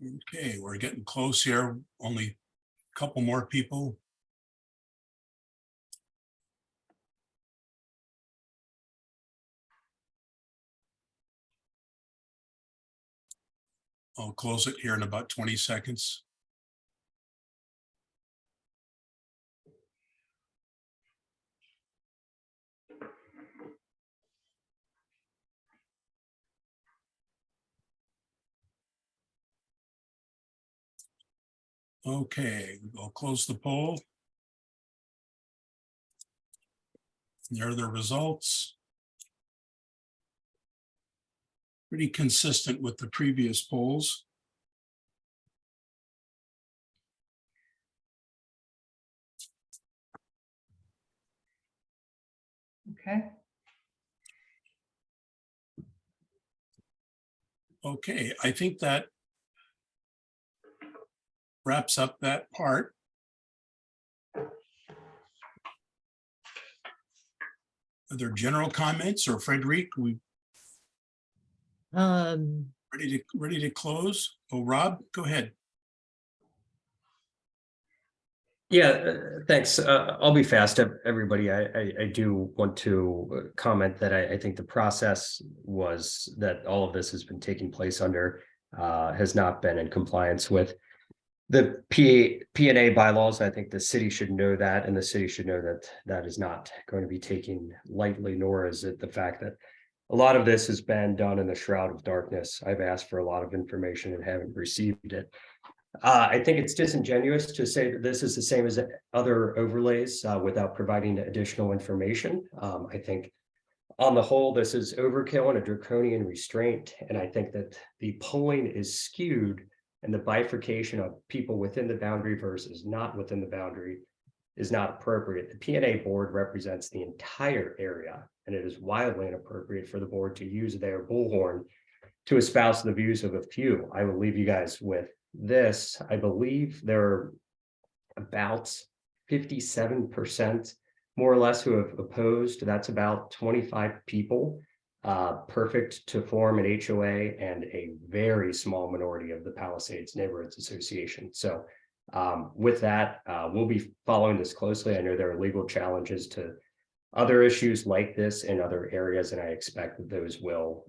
Okay, we're getting close here. Only a couple more people. I'll close it here in about 20 seconds. Okay, I'll close the poll. There are the results. Pretty consistent with the previous polls. Okay. Okay, I think that wraps up that part. Are there general comments, or Frederic, we ready to close? Oh, Rob, go ahead. Yeah, thanks. I'll be fast, everybody. I do want to comment that I think the process was that all of this has been taking place under has not been in compliance with the P&A bylaws. I think the city should know that, and the city should know that that is not going to be taken lightly, nor is it the fact that a lot of this has been done in the shroud of darkness. I've asked for a lot of information and haven't received it. I think it's disingenuous to say that this is the same as other overlays without providing additional information. I think On the whole, this is overkill and a draconian restraint, and I think that the polling is skewed and the bifurcation of people within the boundary versus not within the boundary is not appropriate. The P&A board represents the entire area, and it is wildly inappropriate for the board to use their bullhorn to espouse the views of a few. I will leave you guys with this. I believe there are about 57% more or less who have opposed. That's about 25 people, perfect to form an HOA, and a very small minority of the Palisades Neighborhoods Association. So with that, we'll be following this closely. I know there are legal challenges to other issues like this in other areas, and I expect that those will,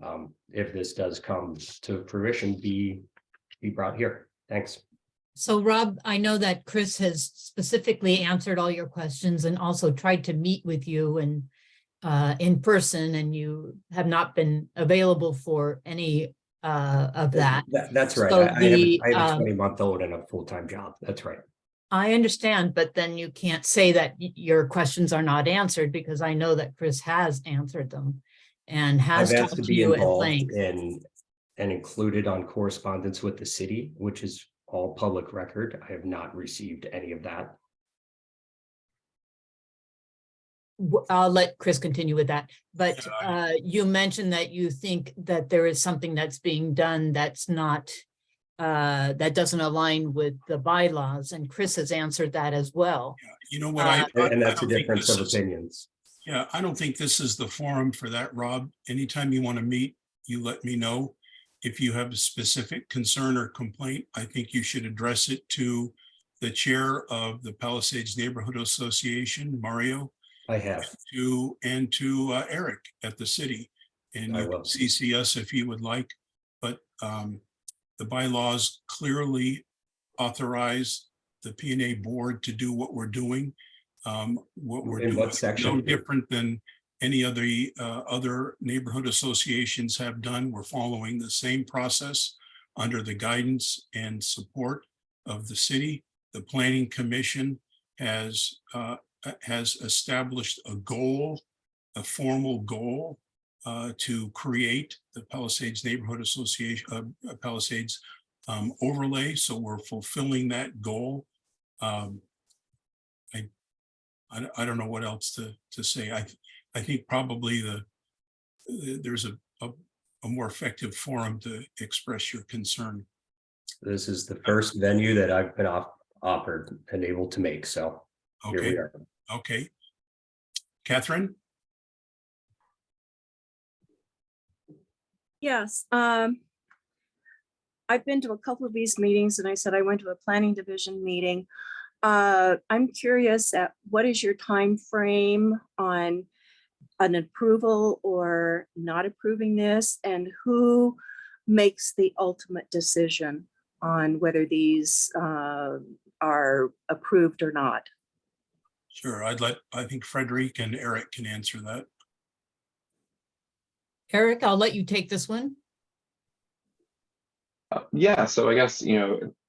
if this does come to fruition, be brought here. Thanks. So Rob, I know that Chris has specifically answered all your questions and also tried to meet with you and in person, and you have not been available for any of that. That's right. So I have a 20-month-old and a full-time job. That's right. I understand, but then you can't say that your questions are not answered, because I know that Chris has answered them and has I've talked asked to to be you at involved length. in and included on correspondence with the city, which is all public record. I have not received any of that. I'll let Chris continue with that, but Yeah, you mentioned that you think that there is something that's being done that's not, that doesn't align with the bylaws, and Chris has answered that as well. You know what, And that's a don't think difference this of is- opinions. Yeah, I don't think this is the forum for that, Rob. Anytime you want to meet, you let me know. If you have a specific concern or complaint, I think you should address it to the chair of the Palisades Neighborhood Association, Mario, I have. to Eric at the city. And I you will. can CC us if you would like, but the bylaws clearly authorize the P&A board to do what we're doing. What we're In doing what is section? no different than any of the other neighborhood associations have done. We're following the same process under the guidance and support of the city. The Planning Commission has established a goal, a formal goal to create the Palisades Neighborhood Association, Palisades overlay. So we're fulfilling that goal. I don't know what else to say. I think probably there's a more effective forum to express your concern. This is the first venue that I've been offered and able to make. So here we Okay, are. okay. Catherine? Yes, I've been to a couple of these meetings, and I said I went to a planning division meeting. I'm curious at what is your time frame on an approval or not approving this, and who makes the ultimate decision on whether these are approved or not? Sure, I think Frederick and Eric can answer that. Eric, I'll let you take this one. Yeah, so I guess,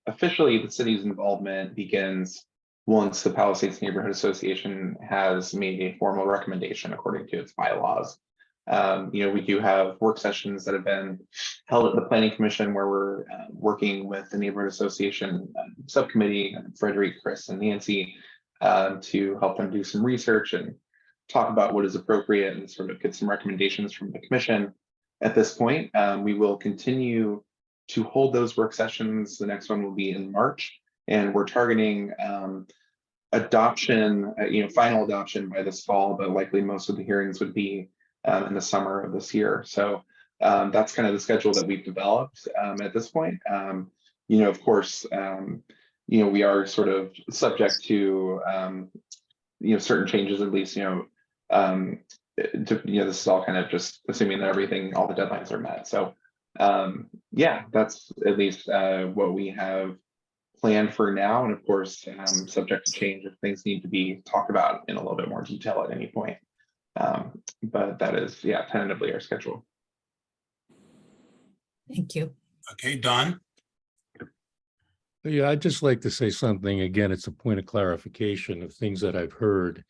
officially the city's involvement begins once the Palisades Neighborhood Association has made a formal recommendation according to its bylaws. We do have work sessions that have been held at the Planning Commission where we're working with the Neighborhood Association subcommittee, Frederick, Chris, and Nancy, to help them do some research and talk about what is appropriate and sort of get some recommendations from the commission. At this point, we will continue to hold those work sessions. The next one will be in March, and we're targeting adoption, final adoption by this fall, but likely most of the hearings would be in the summer of this year. So that's kind of the schedule that we've developed at this point. Of course, we are sort of subject to certain changes, at least, this is all kind of just assuming that all the deadlines are met. So that's at least what we have planned for now. And of course, subject to change if things need to be talked about in a little bit more detail at any point. But that is, tentatively our schedule. Thank you. Okay, Don? Yeah, I'd just like to say something. Again, it's a point of clarification of things that I've heard.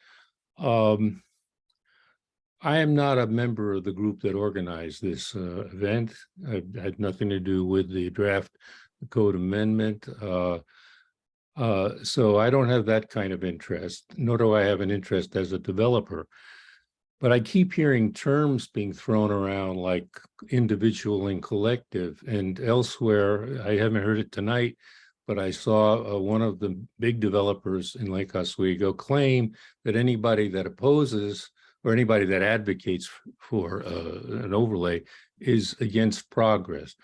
I am not a member of the group that organized this event. I've had nothing to do with the draft code amendment. So I don't have that kind of interest, nor do I have an interest as a developer. But I keep hearing terms being thrown around like individual and collective, and elsewhere, I haven't heard it tonight, but I saw one of the big developers in Lake Oswego claim that anybody that opposes or anybody that advocates for an overlay is against progress.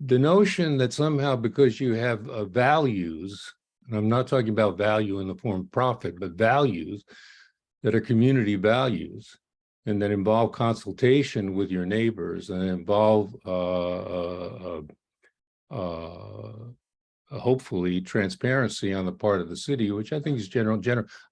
The notion that somehow because you have values, and I'm not talking about value in the form of profit, but values that are community values and that involve consultation with your neighbors and involve hopefully transparency on the part of the city, which I think is general.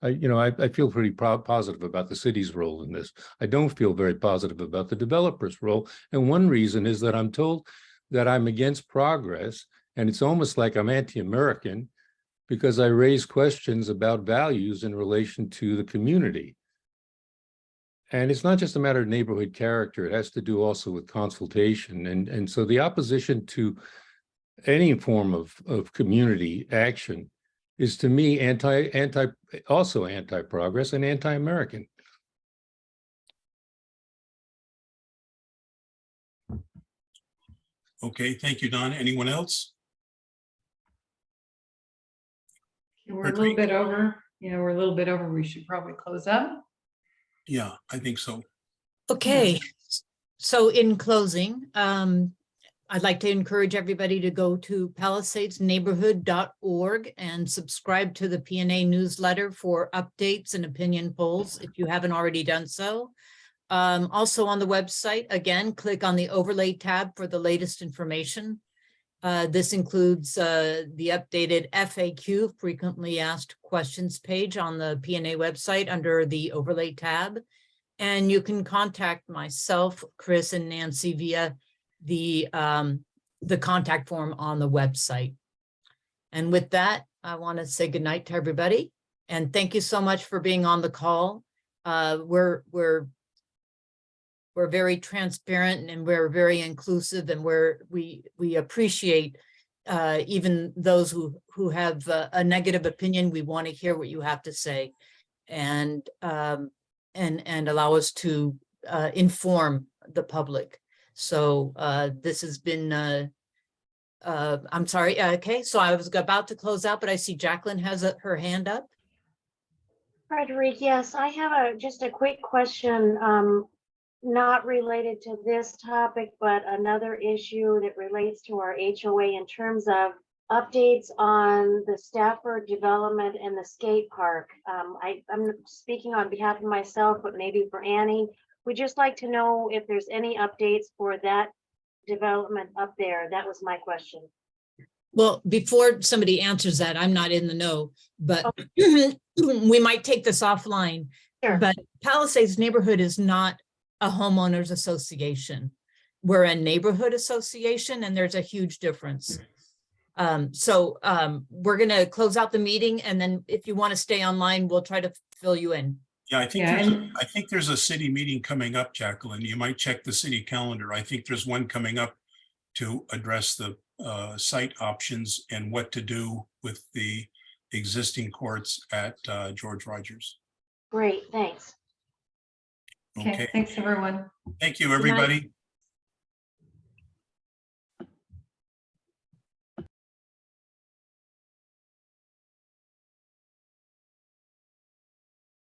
I feel pretty positive about the city's role in this. I don't feel very positive about the developer's role. And one reason is that I'm told that I'm against progress, and it's almost like I'm anti-American because I raise questions about values in relation to the community. And it's not just a matter of neighborhood character, it has to do also with consultation. And so the opposition to any form of community action is to me also anti-progress and anti-American. Okay, thank you, Don. Anyone else? We're a little bit over, we're a little bit over. We should probably close up. Yeah, I think so. Okay, so in closing, I'd like to encourage everybody to go to palisadesneighborhood.org and subscribe to the P&A newsletter for updates and opinion polls if you haven't already done so. Also on the website, again, click on the overlay tab for the latest information. This includes the updated FAQ, frequently asked questions page on the P&A website under the overlay tab. And you can contact myself, Chris, and Nancy via the contact form on the website. And with that, I want to say goodnight to everybody. And thank you so much for being on the call. We're very transparent and we're very inclusive, and we appreciate even those who have a negative opinion. We want to hear what you have to say, and allow us to inform the public. So this has been, I'm sorry, okay, so I was about to close out, but I see Jacqueline has her hand up. Frederick, yes, I have just a quick question, not related to this topic, but another issue that relates to our HOA in terms of updates on the Stafford development and the skate park. I'm speaking on behalf of myself, but maybe for Annie. We'd just like to know if there's any updates for that development up there. That was my question. Well, before somebody answers that, I'm not in the know, but okay. We might take this offline. Sure. But Palisades Neighborhood is not a homeowners association. We're a neighborhood association, and there's a huge difference. So we're going to close out the meeting, and then if you want to stay online, we'll try to fill you in. Yeah, I think there's a city meeting coming up, Jacqueline. You might check the city calendar. I think there's one coming up to address the site options and what to do with the existing courts at George Rogers. Great, thanks. Okay, thanks everyone. Thank you, everybody.